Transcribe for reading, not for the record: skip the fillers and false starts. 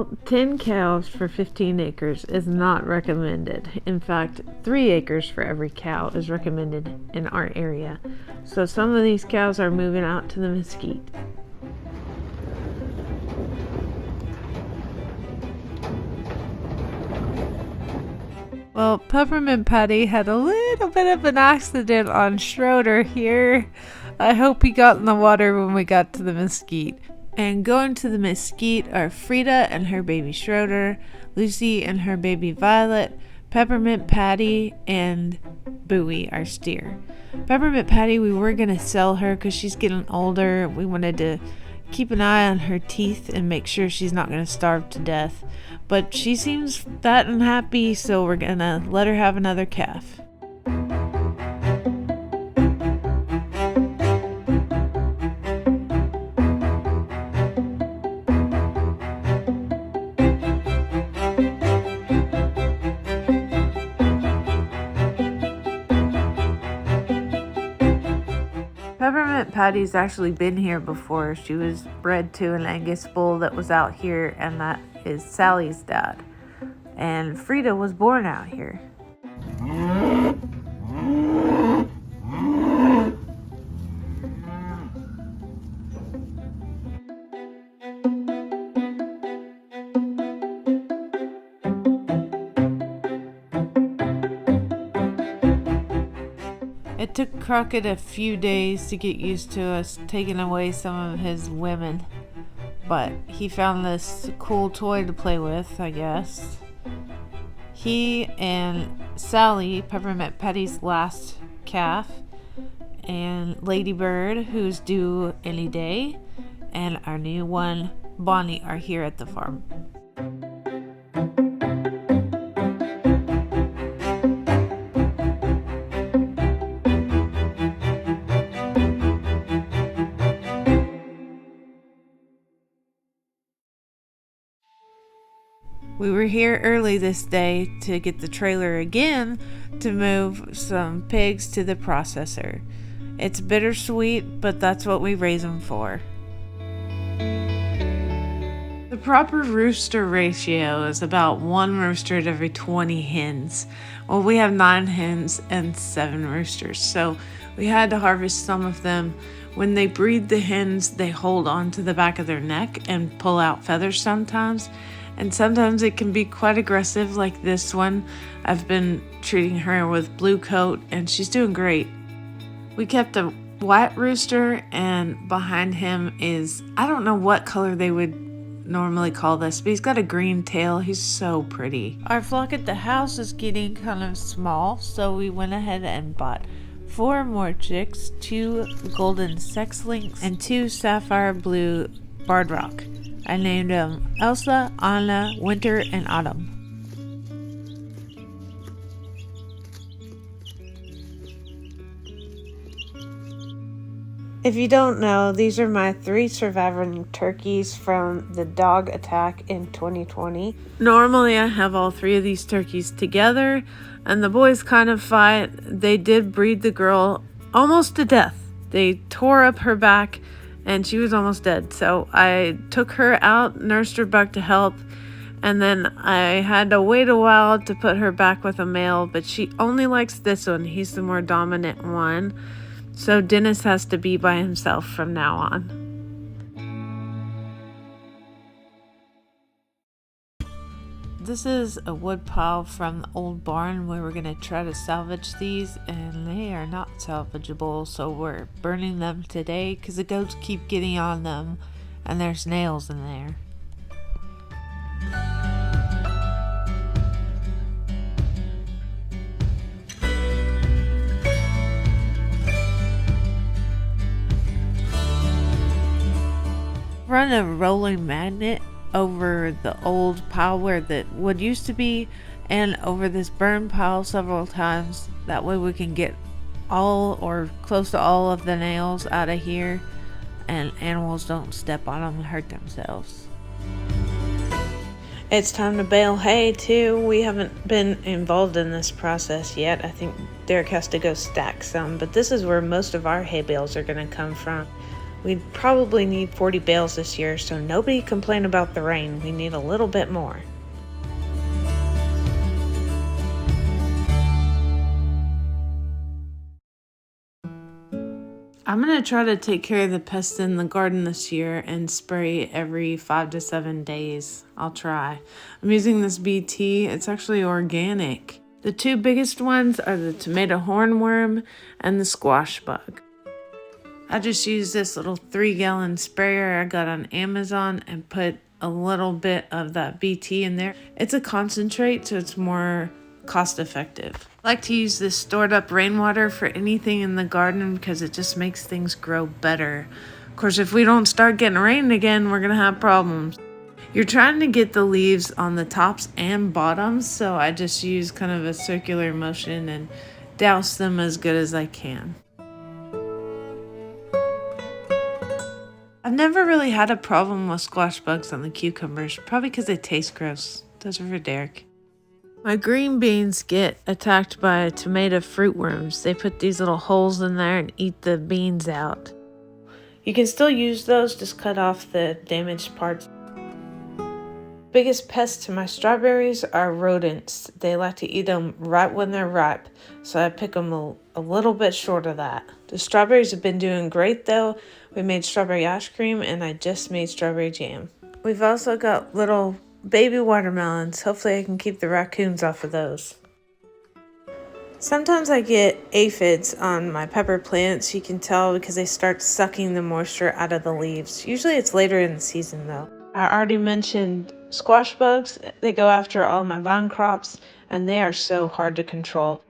Well, 10 cows for 15 acres is not recommended. In fact, 3 acres for every cow is recommended in our area. So some of these cows are moving out to the mesquite. Well, Peppermint Patty had a little bit of an accident on Schroeder here. I hope he got in the water when we got to the mesquite. And going to the mesquite are Frida and her baby Schroeder, Lucy and her baby Violet, Peppermint Patty, and Bowie, our steer. Peppermint Patty, we were going to sell her because she's getting older. We wanted to keep an eye on her teeth and make sure she's not going to starve to death. But she seems fat and happy, so we're going to let her have another calf. Peppermint Patty's actually been here before. She was bred to an Angus bull that was out here, and that is Sally's dad. And Frida was born out here. It took Crockett a few days to get used to us taking away some of his women, but he found this cool toy to play with, I guess. He and Sally, Peppermint Patty's last calf, and Ladybird, who's due any day, and our new one, Bonnie, are here at the farm. We were here early this day to get the trailer again to move some pigs to the processor. It's bittersweet, but that's what we raise them for. The proper rooster ratio is about 1 rooster to every 20 hens. Well, we have 9 hens and 7 roosters, so we had to harvest some of them. When they breed the hens, they hold on to the back of their neck and pull out feathers sometimes. And sometimes it can be quite aggressive, like this one. I've been treating her with blue coat, and she's doing great. We kept a white rooster, and behind him is, I don't know what color they would normally call this, but he's got a green tail. He's so pretty. Our flock at the house is getting kind of small, so we went ahead and bought 4 more chicks, 2 golden sex links, and 2 sapphire blue barred rock. I named them Elsa, Anna, Winter, and Autumn. If you don't know, these are my 3 surviving turkeys from the dog attack in 2020. Normally I have all 3 of these turkeys together, and the boys kind of fight. They did breed the girl almost to death. They tore up her back, and she was almost dead. So I took her out, nursed her back to health, and then I had to wait a while to put her back with a male, but she only likes this one. He's the more dominant one. So Dennis has to be by himself from now on. This is a wood pile from the old barn. We were going to try to salvage these, and they are not salvageable, so we're burning them today because the goats keep getting on them, and there's nails in there. Run a rolling magnet over the old pile where the wood used to be, and over this burn pile several times. That way we can get all or close to all of the nails out of here, and animals don't step on them and hurt themselves. It's time to bale hay too. We haven't been involved in this process yet. I think Derek has to go stack some, but this is where most of our hay bales are going to come from. We'd probably need 40 bales this year, so nobody complain about the rain. We need a little bit more. I'm going to try to take care of the pests in the garden this year and spray every 5 to 7 days. I'll try. I'm using this BT. It's actually organic. The two biggest ones are the tomato hornworm and the squash bug. I just used this little 3-gallon sprayer I got on Amazon and put a little bit of that BT in there. It's a concentrate, so it's more cost effective. I like to use this stored up rainwater for anything in the garden because it just makes things grow better. Of course, if we don't start getting rain again, we're gonna have problems. You're trying to get the leaves on the tops and bottoms, so I just use kind of a circular motion and douse them as good as I can. I've never really had a problem with squash bugs on the cucumbers, probably because they taste gross. Those are for Derek. My green beans get attacked by tomato fruit worms. They put these little holes in there and eat the beans out. You can still use those, just cut off the damaged parts. Biggest pests to my strawberries are rodents. They like to eat them right when they're ripe, so I pick them a little bit short of that. The strawberries have been doing great though. We made strawberry ice cream and I just made strawberry jam. We've also got little baby watermelons. Hopefully I can keep the raccoons off of those. Sometimes I get aphids on my pepper plants. You can tell because they start sucking the moisture out of the leaves. Usually it's later in the season though. I already mentioned squash bugs. They go after all my vine crops and they are so hard to control.